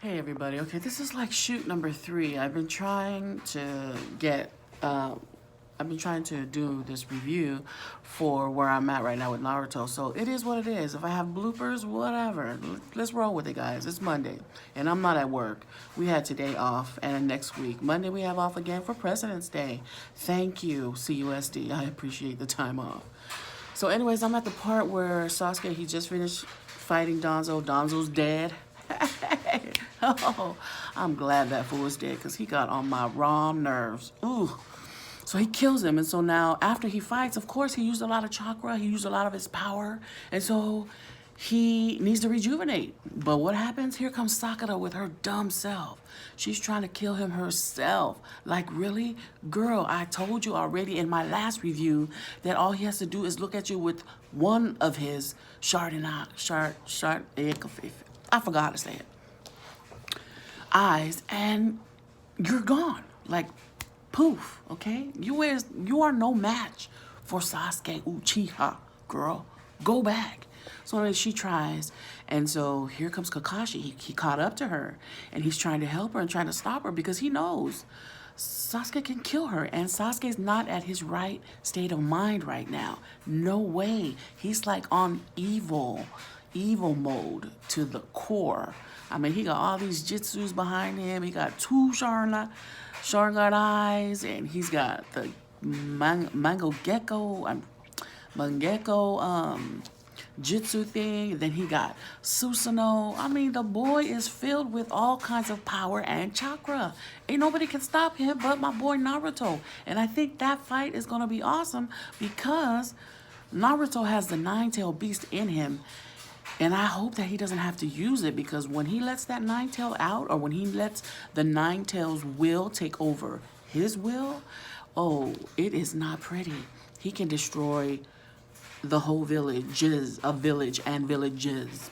Hey everybody, okay, this is like shoot number 3. I've been trying to do this review for where I'm at right now with Naruto. So it is what it is. If I have bloopers, whatever. Let's roll with it, guys. It's Monday, and I'm not at work. We had today off, and next week, Monday, we have off again for President's Day. Thank you, CUSD. I appreciate the time off. So anyways, I'm at the part where Sasuke, he just finished fighting Danzo. Danzo's dead. Oh, I'm glad that fool was dead because he got on my raw nerves. Ooh. So he kills him. And so now after he fights, of course, he used a lot of chakra. He used a lot of his power. And so he needs to rejuvenate. But what happens? Here comes Sakura with her dumb self. She's trying to kill him herself. Like, really? Girl, I told you already in my last review that all he has to do is look at you with one of his I forgot how to say it. Eyes, and you're gone. Like, poof, okay? You are no match for Sasuke Uchiha, girl. Go back. So she tries, and so here comes Kakashi. He caught up to her, and he's trying to help her and trying to stop her because he knows Sasuke can kill her, and Sasuke's not at his right state of mind right now. No way. He's like on evil mode to the core. I mean, he got all these jutsus behind him. He got two Sharingan eyes, and he's got the Mangekyo jutsu thing. Then he got Susanoo. I mean, the boy is filled with all kinds of power and chakra. Ain't nobody can stop him but my boy Naruto. And I think that fight is going to be awesome because Naruto has the nine-tailed beast in him. And I hope that he doesn't have to use it, because when he lets that nine-tail out, or when he lets the nine-tail's will take over his will, oh, it is not pretty. He can destroy the whole villages,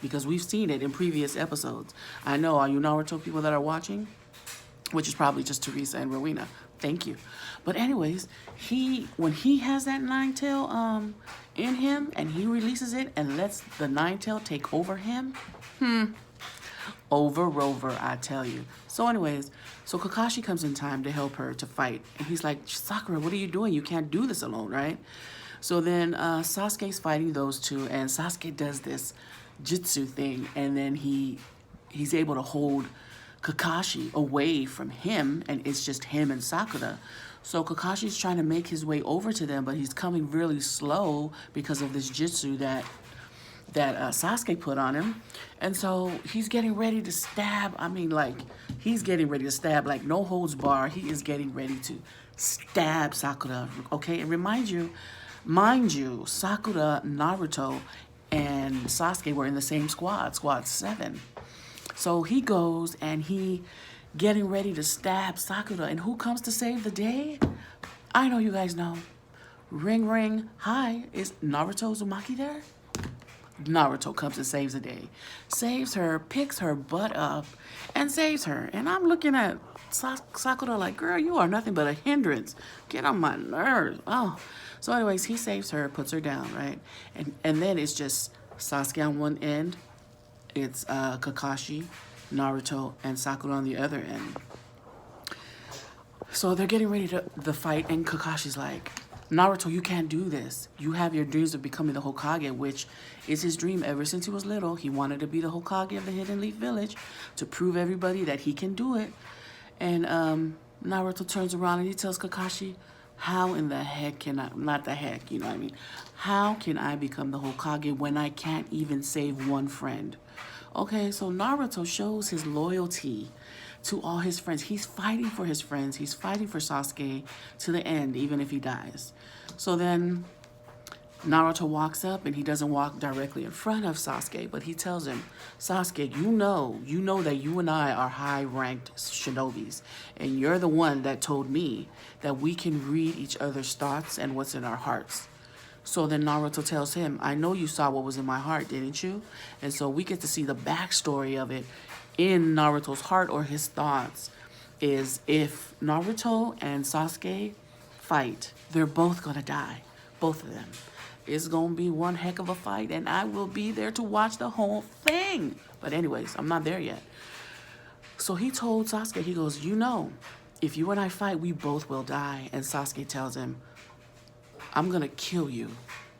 because we've seen it in previous episodes. I know, all you Naruto people that are watching, which is probably just Teresa and Rowena. Thank you. But anyways, when he has that nine-tail in him and he releases it and lets the nine-tail take over him, over, I tell you. So anyways, so Kakashi comes in time to help her to fight. And he's like, Sakura, what are you doing? You can't do this alone, right? So then Sasuke's fighting those two, and Sasuke does this jutsu thing, and then he's able to hold Kakashi away from him, and it's just him and Sakura. So Kakashi's trying to make his way over to them, but he's coming really slow because of this jutsu that Sasuke put on him. And so he's getting ready to stab. I mean, like, he's getting ready to stab, like, no holds bar. He is getting ready to stab Sakura, okay? And mind you, Sakura, Naruto, and Sasuke were in the same squad 7. So he goes and he getting ready to stab Sakura. And who comes to save the day? I know you guys know. Ring, ring. Hi, is Naruto Uzumaki there? Naruto comes and saves the day. Saves her, picks her butt up, and saves her. And I'm looking at Sakura like, girl, you are nothing but a hindrance. Get on my nerves. Oh. So anyways, he saves her, puts her down, right? And then it's just Sasuke on one end. It's Kakashi, Naruto, and Sakura on the other end. So they're getting ready to the fight, and Kakashi's like, Naruto, you can't do this. You have your dreams of becoming the Hokage, which is his dream ever since he was little. He wanted to be the Hokage of the Hidden Leaf Village to prove everybody that he can do it. And Naruto turns around and he tells Kakashi, how in the heck can I, not the heck, you know what I mean? How can I become the Hokage when I can't even save one friend? Okay, so Naruto shows his loyalty to all his friends. He's fighting for his friends. He's fighting for Sasuke to the end, even if he dies. So then Naruto walks up, and he doesn't walk directly in front of Sasuke, but he tells him, Sasuke, you know that you and I are high-ranked shinobis, and you're the one that told me that we can read each other's thoughts and what's in our hearts. So then Naruto tells him, I know you saw what was in my heart, didn't you? And so we get to see the backstory of it in Naruto's heart, or his thoughts, is if Naruto and Sasuke fight, they're both gonna die. Both of them. It's gonna be one heck of a fight, and I will be there to watch the whole thing. But anyways, I'm not there yet. So he told Sasuke, he goes, you know, if you and I fight, we both will die. And Sasuke tells him, I'm going to kill you.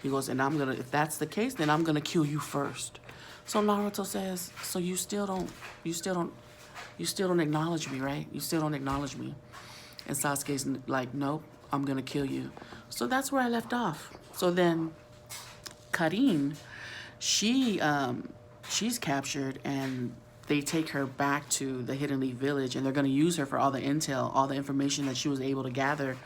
He goes, and if that's the case, then I'm going to kill you first. So Naruto says, so you still don't acknowledge me, right? You still don't acknowledge me. And Sasuke's like, nope, I'm going to kill you. So that's where I left off. So then Karin, she's captured, and they take her back to the Hidden Leaf Village, and they're going to use her for all the intel, all the information that she was able to gather,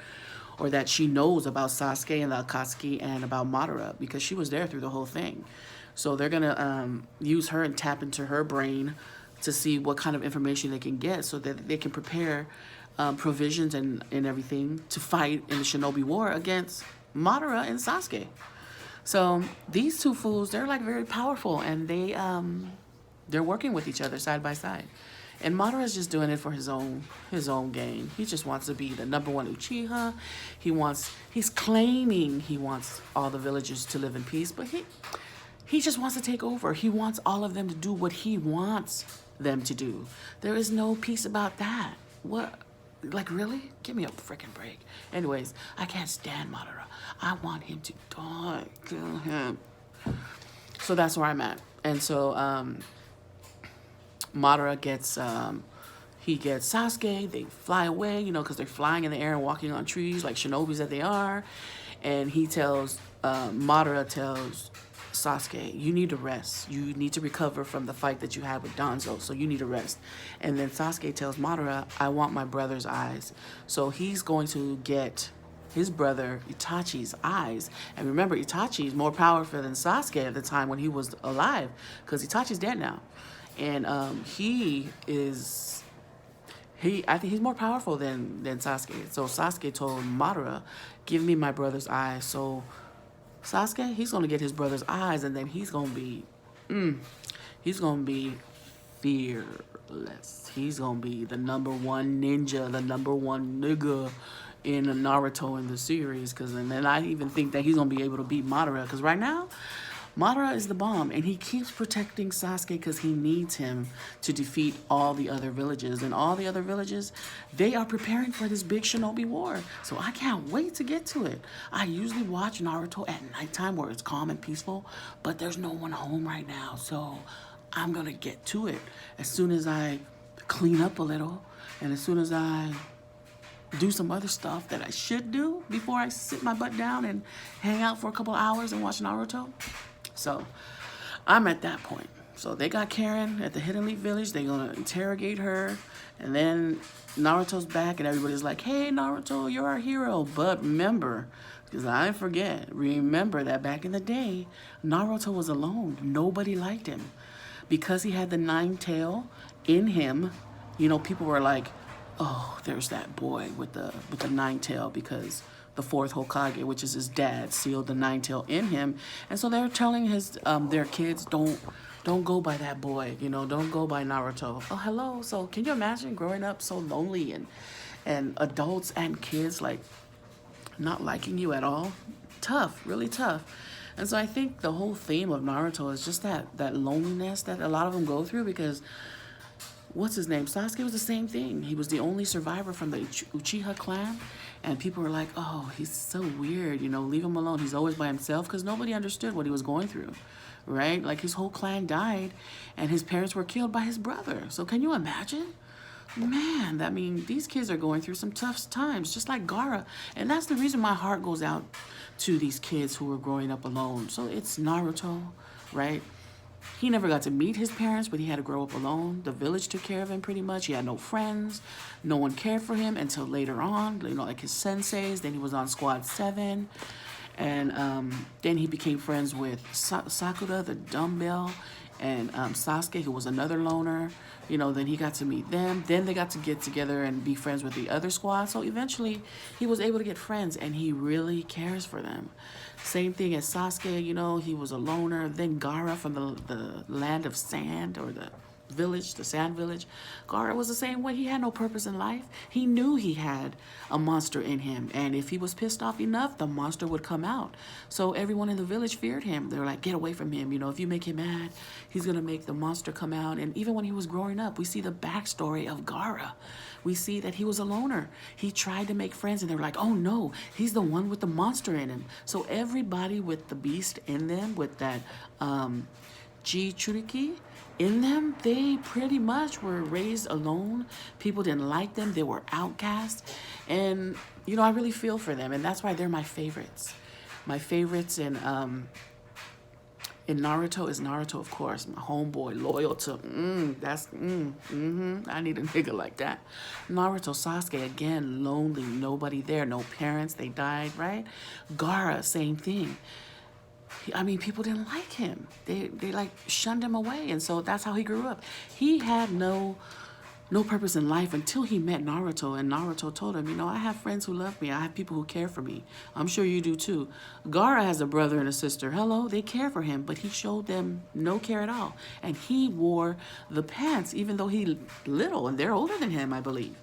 or that she knows about Sasuke and the Akatsuki and about Madara, because she was there through the whole thing. So they're going to use her and tap into her brain to see what kind of information they can get so that they can prepare provisions and everything to fight in the Shinobi War against Madara and Sasuke. So these two fools, they're like very powerful, and they're working with each other side by side. And Madara's just doing it for his own gain. He just wants to be the #1 Uchiha. He's claiming he wants all the villagers to live in peace, but he just wants to take over. He wants all of them to do what he wants them to do. There is no peace about that. What? Like, really? Give me a freaking break. Anyways, I can't stand Madara. I want him to die. Kill him. So that's where I'm at. And so Madara gets Sasuke. They fly away, because they're flying in the air and walking on trees like shinobis that they are. And Madara tells Sasuke, you need to rest. You need to recover from the fight that you had with Danzo, so you need to rest. And then Sasuke tells Madara, I want my brother's eyes. So he's going to get his brother Itachi's eyes. And remember, Itachi is more powerful than Sasuke at the time when he was alive, because Itachi's dead now. And I think he's more powerful than Sasuke. So Sasuke told Madara, give me my brother's eyes. So Sasuke, he's going to get his brother's eyes, and then he's going to be fearless. He's going to be the #1 ninja, the #1 nigga in Naruto in the series. And then I even think that he's going to be able to beat Madara, because right now, Madara is the bomb, and he keeps protecting Sasuke because he needs him to defeat all the other villages. And all the other villages, they are preparing for this big Shinobi War. So I can't wait to get to it. I usually watch Naruto at nighttime where it's calm and peaceful, but there's no one home right now. So I'm going to get to it as soon as I clean up a little, and as soon as I do some other stuff that I should do before I sit my butt down and hang out for a couple hours and watch Naruto. So I'm at that point. So they got Karen at the Hidden Leaf Village. They're going to interrogate her. And then Naruto's back, and everybody's like, hey, Naruto, you're our hero. But remember, because I forget, remember that back in the day, Naruto was alone. Nobody liked him. Because he had the 9-tail in him, people were like, oh, there's that boy with the 9-tail, because the 4th Hokage, which is his dad, sealed the 9-tail in him. And so they're telling their kids, don't go by that boy, don't go by Naruto. Oh, hello. So can you imagine growing up so lonely and adults and kids like not liking you at all? Tough, really tough. And so I think the whole theme of Naruto is just that loneliness that a lot of them go through, because what's his name? Sasuke was the same thing. He was the only survivor from the Uchiha clan. And people were like, oh, he's so weird, leave him alone. He's always by himself, because nobody understood what he was going through, right? Like, his whole clan died, and his parents were killed by his brother. So can you imagine? Man, these kids are going through some tough times, just like Gaara. And that's the reason my heart goes out to these kids who are growing up alone. So it's Naruto, right? He never got to meet his parents, but he had to grow up alone. The village took care of him pretty much. He had no friends. No one cared for him until later on, like his senseis. Then he was on Squad 7. And then he became friends with Sakura, the dumbbell, and Sasuke, who was another loner. Then he got to meet them. Then they got to get together and be friends with the other squad. So eventually, he was able to get friends, and he really cares for them. Same thing as Sasuke, he was a loner. Then Gaara from the land of sand, or village, the sand village. Gaara was the same way. He had no purpose in life. He knew he had a monster in him, and if he was pissed off enough, the monster would come out. So everyone in the village feared him. They were like, get away from him. You know, if you make him mad, he's gonna make the monster come out. And even when he was growing up, we see the backstory of Gaara. We see that he was a loner. He tried to make friends, and they were like, oh no, he's the one with the monster in him. So everybody with the beast in them, with that Ji Churiki in them, they pretty much were raised alone. People didn't like them. They were outcasts. And, you know, I really feel for them. And that's why they're my favorites. My favorites in Naruto is Naruto, of course. My homeboy, loyal to, I need a nigga like that. Naruto, Sasuke, again, lonely, nobody there, no parents, they died, right? Gaara, same thing. I mean, people didn't like him. They like shunned him away, and so that's how he grew up. He had no purpose in life until he met Naruto, and Naruto told him, you know, I have friends who love me. I have people who care for me. I'm sure you do too. Gaara has a brother and a sister. Hello, they care for him, but he showed them no care at all. And he wore the pants, even though he little, and they're older than him, I believe.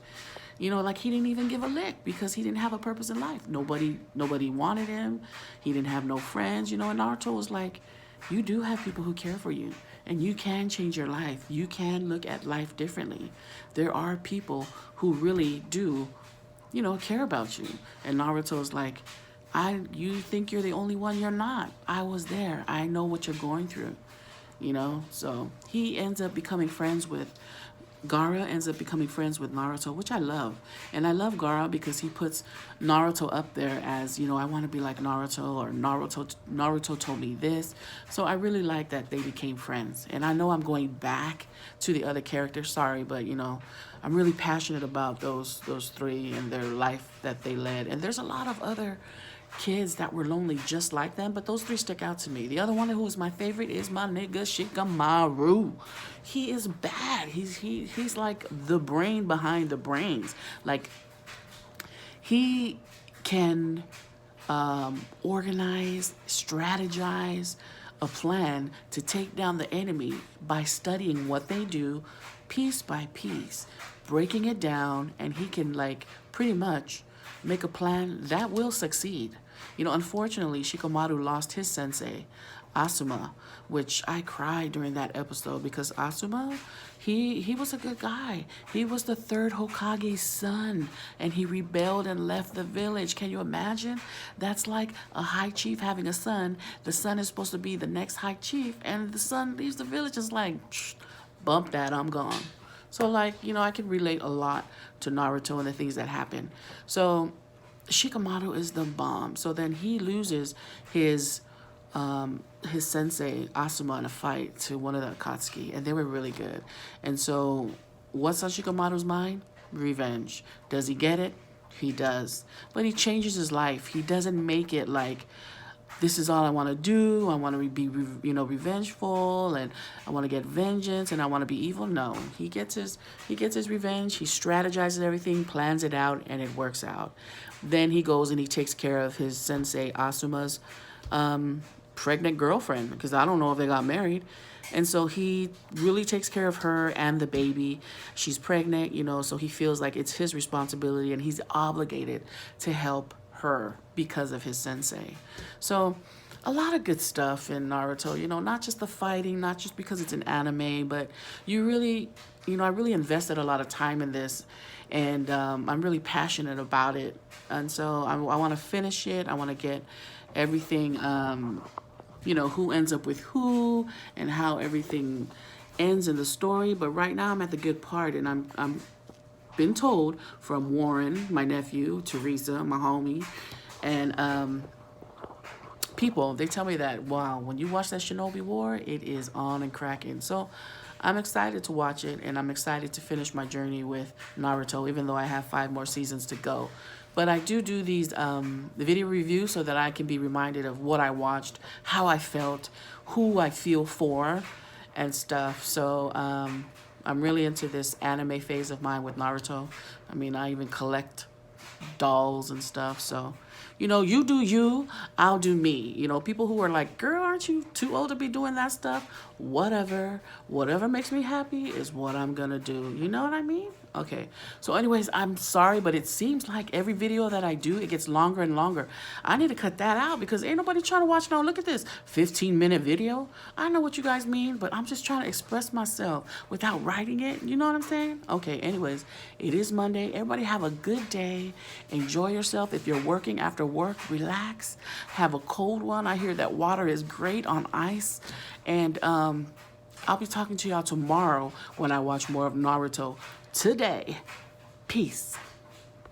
You know, like he didn't even give a lick because he didn't have a purpose in life. Nobody wanted him. He didn't have no friends. You know, and Naruto was like, you do have people who care for you, and you can change your life. You can look at life differently. There are people who really do, you know, care about you. And Naruto's like, you think you're the only one? You're not. I was there. I know what you're going through. You know, so he ends up becoming friends with Gaara ends up becoming friends with Naruto, which I love. And I love Gaara because he puts Naruto up there as, you know, I want to be like Naruto, or Naruto told me this. So I really like that they became friends. And I know I'm going back to the other characters, sorry, but, you know, I'm really passionate about those three and their life that they led. And there's a lot of other kids that were lonely just like them, but those three stick out to me. The other one who is my favorite is my nigga Shikamaru. He is bad. He's like the brain behind the brains. Like, he can organize, strategize a plan to take down the enemy by studying what they do piece by piece, breaking it down, and he can like pretty much make a plan that will succeed. You know, unfortunately, Shikamaru lost his sensei, Asuma, which I cried during that episode because Asuma, he was a good guy. He was the third Hokage's son, and he rebelled and left the village. Can you imagine? That's like a high chief having a son. The son is supposed to be the next high chief, and the son leaves the village. It's like, bump that, I'm gone. So, like, you know, I can relate a lot to Naruto and the things that happen. So Shikamaru is the bomb. So then he loses his sensei Asuma in a fight to one of the Akatsuki, and they were really good. And so what's on Shikamaru's mind? Revenge. Does he get it? He does. But he changes his life. He doesn't make it like, this is all I want to do. I want to be, you know, revengeful, and I want to get vengeance, and I want to be evil. No, he gets his revenge. He strategizes everything, plans it out, and it works out. Then he goes and he takes care of his sensei Asuma's pregnant girlfriend, because I don't know if they got married. And so he really takes care of her and the baby. She's pregnant, you know, so he feels like it's his responsibility, and he's obligated to help her because of his sensei. So a lot of good stuff in Naruto, you know, not just the fighting, not just because it's an anime, but you really, you know, I really invested a lot of time in this, and I'm really passionate about it. And so I want to finish it. I want to get everything, you know, who ends up with who and how everything ends in the story. But right now I'm at the good part, and I'm been told from Warren, my nephew, Teresa, my homie, and people, they tell me that, wow, when you watch that Shinobi War, it is on and cracking. So I'm excited to watch it, and I'm excited to finish my journey with Naruto, even though I have 5 more seasons to go. But I do these video reviews so that I can be reminded of what I watched, how I felt, who I feel for, and stuff. So I'm really into this anime phase of mine with Naruto. I mean, I even collect dolls and stuff. So You know, you do you, I'll do me. You know, people who are like, girl, aren't you too old to be doing that stuff? Whatever. Whatever makes me happy is what I'm gonna do. You know what I mean? Okay. So anyways, I'm sorry, but it seems like every video that I do, it gets longer and longer. I need to cut that out because ain't nobody trying to watch no, look at this 15-minute video. I know what you guys mean, but I'm just trying to express myself without writing it. You know what I'm saying? Okay, anyways, it is Monday. Everybody have a good day. Enjoy yourself. If you're working after work, relax. Have a cold one. I hear that water is great on ice. And I'll be talking to y'all tomorrow when I watch more of Naruto. Today, peace.